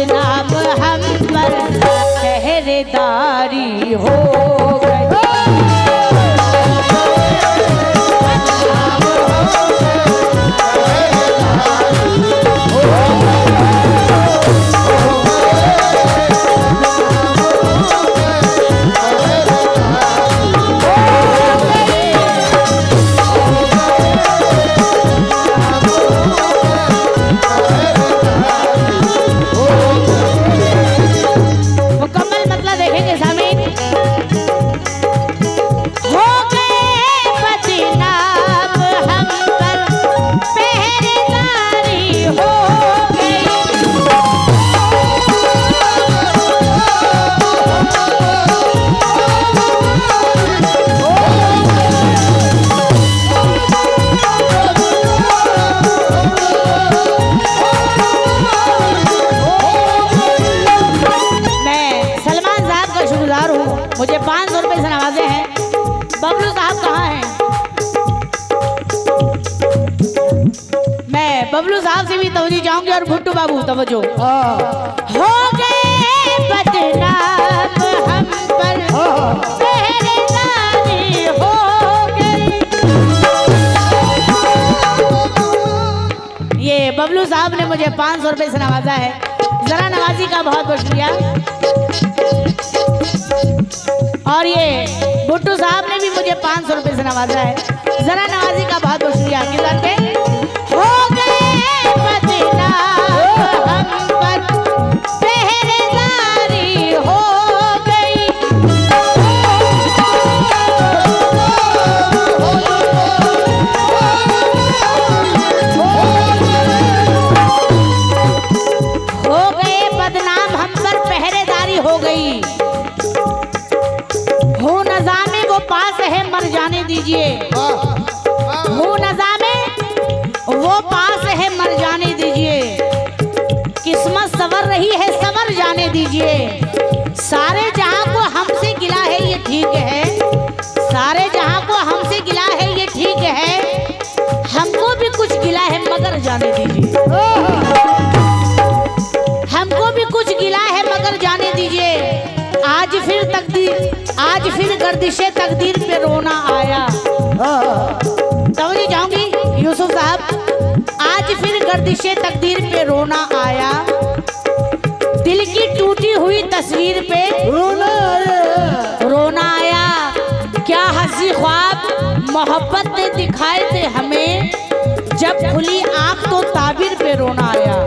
बदनाम हम पर पहरेदारी हो गई। मुझे 500 रुपए से नवाजे हैं। बबलू साहब कहाँ हैं? मैं बबलू साहब से भी तवज्जो चाहूंगी और भुट्टू बाबू तवज्जो। हो गए बदनाम हम पर पहरेदारी हो गई। ये बबलू साहब ने मुझे 500 रुपए से नवाजा है। जरा नवाजी का बहुत बहुत शुक्रिया। और ये भुट्टू साहब ने भी मुझे 500 रुपए से नवाजा है। जरा नवाजी का बहुत बहुत शुक्रिया। हो गए बदनाम हम पर पहरेदारी हो गई। हो गए बदनाम हम पर पहरेदारी हो गई। हो नज़ामे वो पास है मर जाने दीजिए। हो नज़ामे वो पास है मर जाने दीजिए। किस्मत सवर रही है सवर जाने दीजिए। सारे जहां को हमसे गिला है ये ठीक है। सारे जहां को हमसे गिला है ये ठीक है। हमको भी कुछ गिला है मगर जाने दीजिए। हमको भी कुछ गिला है मगर जाने दीजिए। आज फिर गर्दिशे तकदीर पे रोना आया। तवज्जो चाहूंगी यूसुफ साहब। आज फिर गर्दिशे तकदीर पे रोना आया। दिल की टूटी हुई तस्वीर पे रोना आया। क्या हंसी ख्वाब मोहब्बत ने दिखाए थे हमें। जब खुली आंख तो ताबीर पे रोना आया।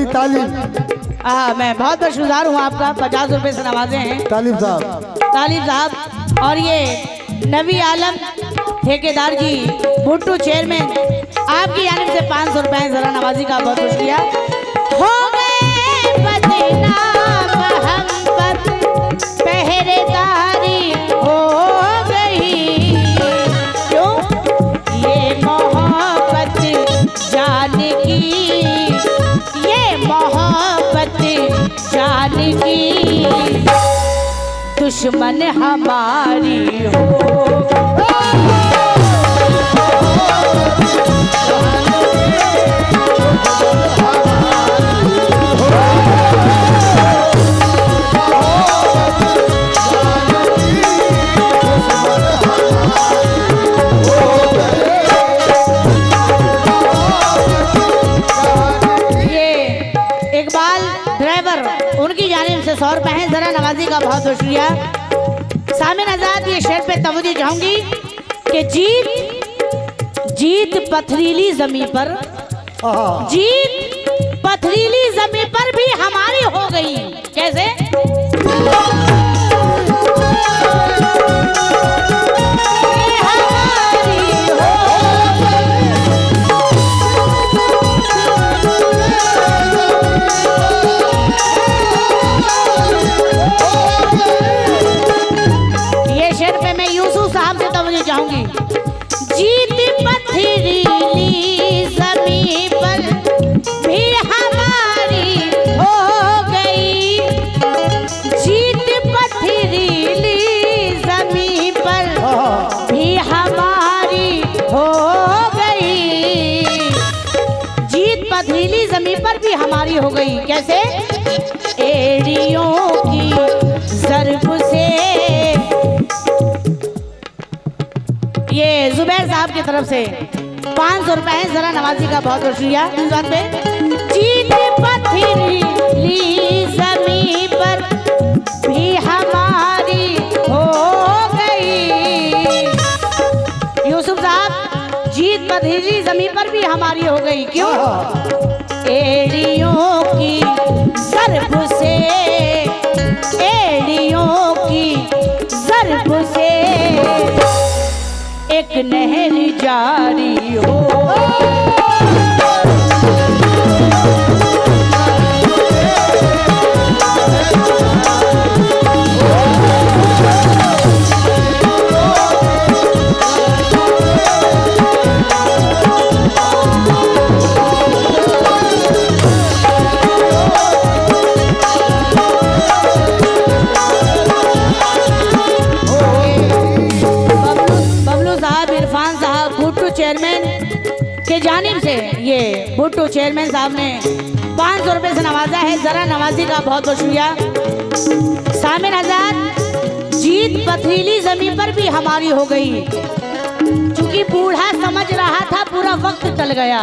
तालीम। मैं बहुत बहुत शुक्रिया हूँ आपका। 50 रुपए से नवाजे हैं तालिब साहब। और ये नबी आलम ठेकेदार जी भुट्टू चेयरमैन आपकी जानिब से 500 रुपए। जरा नवाजी का बहुत बहुत शुक्रिया। हो गए बदनाम हम पर पहरेदारी हो गई। क्यों ये मोहब्बत जान की। ये मोहब्बत जान की दुश्मन हमारी हो। उनकी जानिब से 100 रुपए हैं। जरा नवाजी का बहुत बहुत शुक्रिया। सामिन आजाद ये शेर पे तवज्जो चाहूंगी कि जीत पथरीली जमीन पर। जीत पथरीली जमीन पर भी हमारी हो गई। कैसे? तवज्जो चाहूंगी। जीत पथरीली ज़मीं पर भी हमारी हो गई, जीत पथरीली ज़मीं पर भी हमारी हो गई, जीत पथरीली ज़मीं पर भी हमारी हो गई। कैसे? एड़ियों की ज़रब से। ये जुबैर साहब की तरफ से 500 रुपए है, जरा नवाजी का बहुत बहुत शुक्रिया इस बात पे। जीत पथरीली ज़मीं पर भी हमारी हो गई। यूसुफ साहब, जीत पथरीली ज़मीं पर भी हमारी हो गई। क्यों? एड़ियों की ज़रब से, एड़ियों की ज़रब से एक नहर जारी हो। चेयरमैन के जानिब से ये भुट्टो चेयरमैन साहब ने 500 रुपए से नवाजा है, जरा नवाजी का बहुत बहुत शुक्रिया। सामिन आजाद, जीत पथरीली ज़मीं पर भी हमारी हो गई। क्योंकि बूढ़ा समझ रहा था पूरा वक्त टल गया,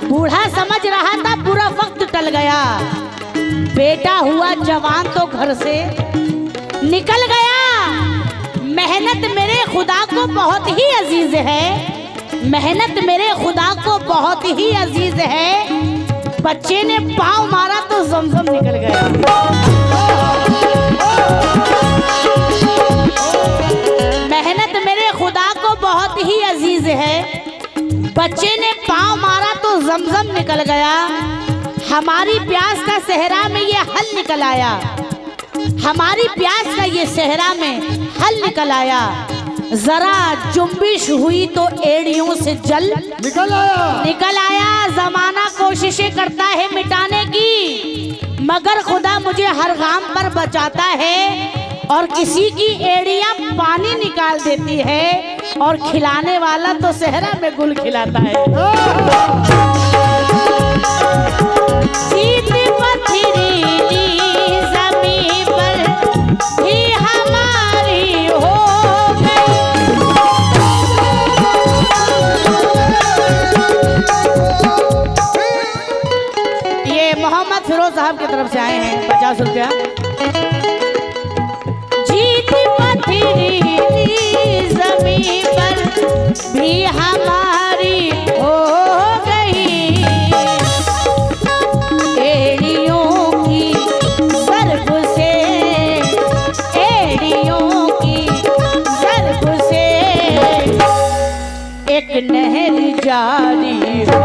बूढ़ा समझ रहा था पूरा वक्त टल गया, बेटा हुआ जवान तो घर से निकल गया। मेहनत मेरे खुदा को बहुत ही अजीज है, मेहनत मेरे खुदा को बहुत ही अजीज है। बच्चे ने पाँव मारा तो ज़मज़म निकल गया। मेहनत मेरे खुदा को बहुत ही अजीज है, बच्चे ने पाँव मारा तो ज़मज़म निकल गया। हमारी प्यास का सहरा में ये हल निकल आया, हमारी प्यास का ये सहरा में हल निकल आया। जरा जुम्बिश हुई तो एड़ियों से जल निकल आया। जमाना कोशिशें करता है मिटाने की, मगर खुदा मुझे हर गाम पर बचाता है। और किसी की एड़ियां पानी निकाल देती है और खिलाने वाला तो सहरा में गुल खिलाता है। जीत पथरीली ज़मीं पर भी हमारी हो गई। ये मोहम्मद फिरोज साहब की तरफ से आए हैं 50 रुपया। जीत पथरीली ज़मीं पर भी हमारी हो गई, एड़ियों की ज़रब से, एड़ियों की ज़रब से एक नहर जारी हो।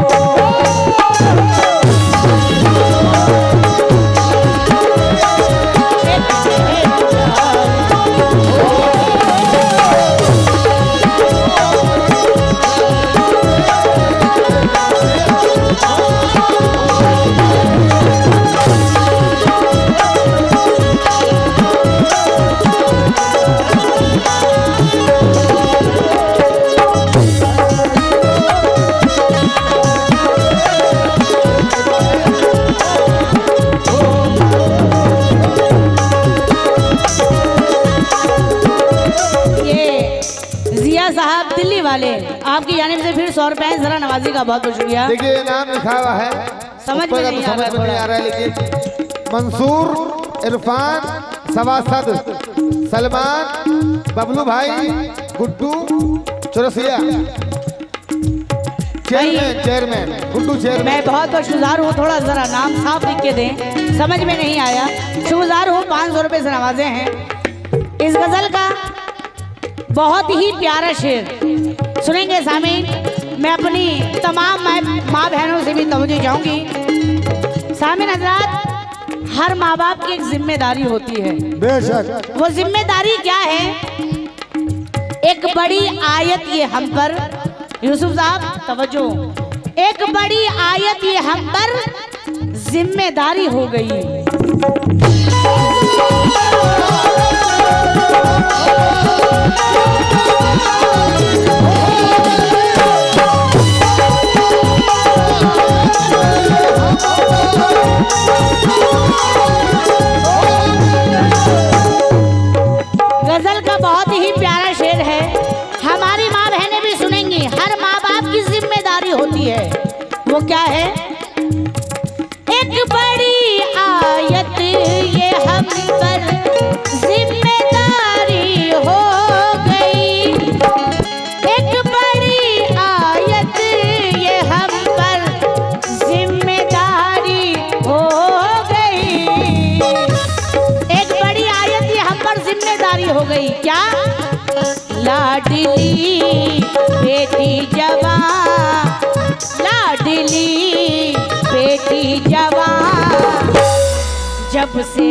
साहब दिल्ली वाले, आपकी जानिब से फिर 100 रुपए है, जरा नवाजी का बहुत बहुत शुक्रिया। देखिए नाम लिखा हुआ है, समझ में नहीं आ रहा है, लेकिन मंसूर, इरफान, सवासद, सलमान, बबलू भाई, गुड्डू चौरसिया, चेयरमैन गुड्डू चेयरमैन। मैं बहुत बहुत शुक्रगुजार हूँ, थोड़ा जरा नाम साफ लिख के दें, समझ में नहीं आया। शुक्रगुजार हूँ, 500 रुपए से नवाजे हैं। इस गजल का बहुत ही प्यारा शेर सुनेंगे सामीन। मैं अपनी तमाम माँ बहनों से भी तवज्जो चाहूंगी। सामीन हजरात, हर माँ बाप की एक जिम्मेदारी होती है। बेशक। वो जिम्मेदारी क्या है? एक बड़ी आयत ये हम पर, यूसुफ साहब तवज्जो, एक बड़ी आयत ये हम पर जिम्मेदारी हो गई। गजल का बहुत ही प्यारा शेर है, हमारी माँ बहनें भी सुनेंगी। हर माँ बाप की जिम्मेदारी होती है, वो क्या है? एक बड़ी आयत ये हम पर जिम्मेदारी हो गई, एक बड़ी आयत ये हम पर जिम्मेदारी हो गई, एक बड़ी आयत ये हम पर जिम्मेदारी हो गई। क्या? लाडली बेटी जवान, लाडली बेटी जवान जब से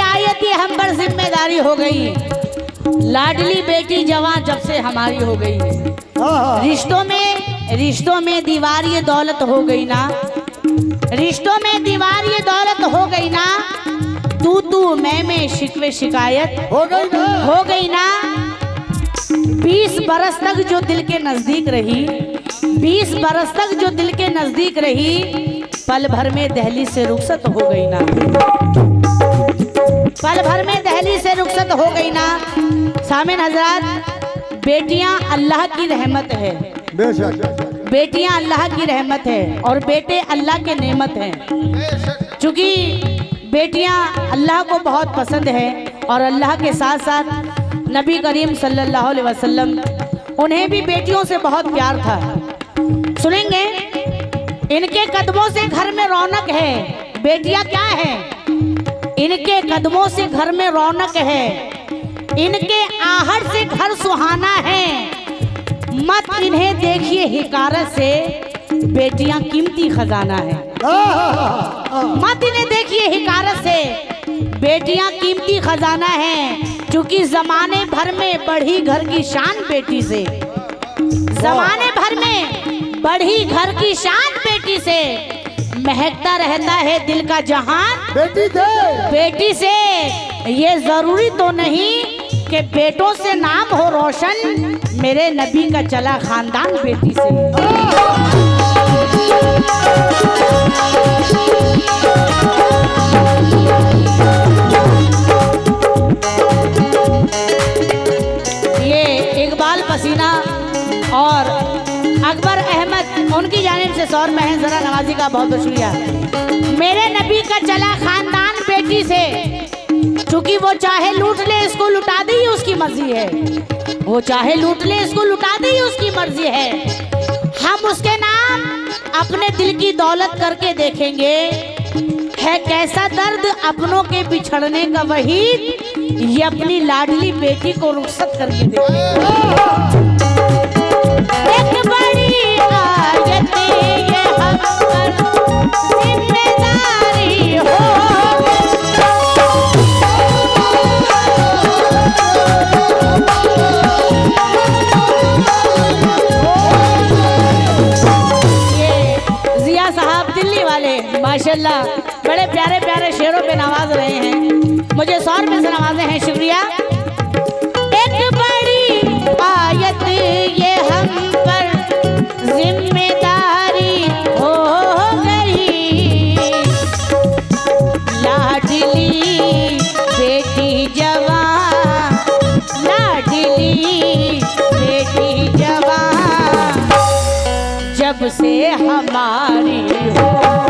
हमारी हो गई, लाडली बेटी जवान जब से हमारी हो गई। रिश्तों में दीवार ये दौलत हो गई ना, रिश्तों में दीवार ये दौलत हो गई ना, तू मैं शिकवे शिकायत हो गई ना। 20 बरस तक जो दिल के नजदीक रही, 20 बरस तक जो दिल के नजदीक रही, पल भर में दहलीज से रुखसत हो गई ना, पल भर में दहलीज से रुखसत हो गई ना। सामिन हजरात, बेटियां अल्लाह की रहमत है, बेटियां अल्लाह की रहमत है और बेटे अल्लाह के नेमत हैं। चूंकि बेटियां अल्लाह को बहुत पसंद है और अल्लाह के साथ साथ नबी करीम सल्लल्लाहु अलैहि वसल्लम, उन्हें भी बेटियों से बहुत प्यार था। सुनेंगे, इनके कदमों से घर में रौनक है। बेटियां क्या है? इनके कदमों से घर में रौनक है, इनके आहट से घर सुहाना है। मत इन्हें देखिए हिकारत से, बेटियां कीमती खजाना है। मत इन्हें देखिए हिकारत से, बेटियां कीमती खजाना है। क्योंकि जमाने भर में बढ़ी घर की शान बेटी से, जमाने भर में बढ़ी घर की शान बेटी से। महकता रहता है दिल का जहान बेटी से। ये जरूरी तो नहीं कि बेटों से नाम हो रोशन, मेरे नबी का चला खानदान बेटी से। ये इकबाल पसीना और अकबर अहमद, उनकी जानिब से सौर महन जरा नवाजी का बहुत बहुत शुक्रिया। मेरे नबी का चला खानदान बेटी से, क्योंकि वो चाहे लूट ले इसको लुटा दे ही उसकी मर्जी है, वो चाहे लूट ले इसको लुटा दे ही उसकी मर्जी है। हम उसके नाम अपने दिल की दौलत करके देखेंगे, है कैसा दर्द अपनों के बिछड़ने का वहीद, ये अपनी लाडली बेटी को रुखसत करके देखेंगे। एक बड़ी आयत ये हम पर जिम्मेदारी हो ये जिया साहब दिल्ली वाले माशाल्लाह बड़े प्यारे प्यारे शेरों पे नवाज रहे हैं, मुझे 100 रुपए से नवाजे हैं, शुक्रिया। एक बड़ी आयत ये हम पर जिम्मेदारी हो गई, लाडली बेटी जवान, लाडली बेटी जवान जब से हमारी हो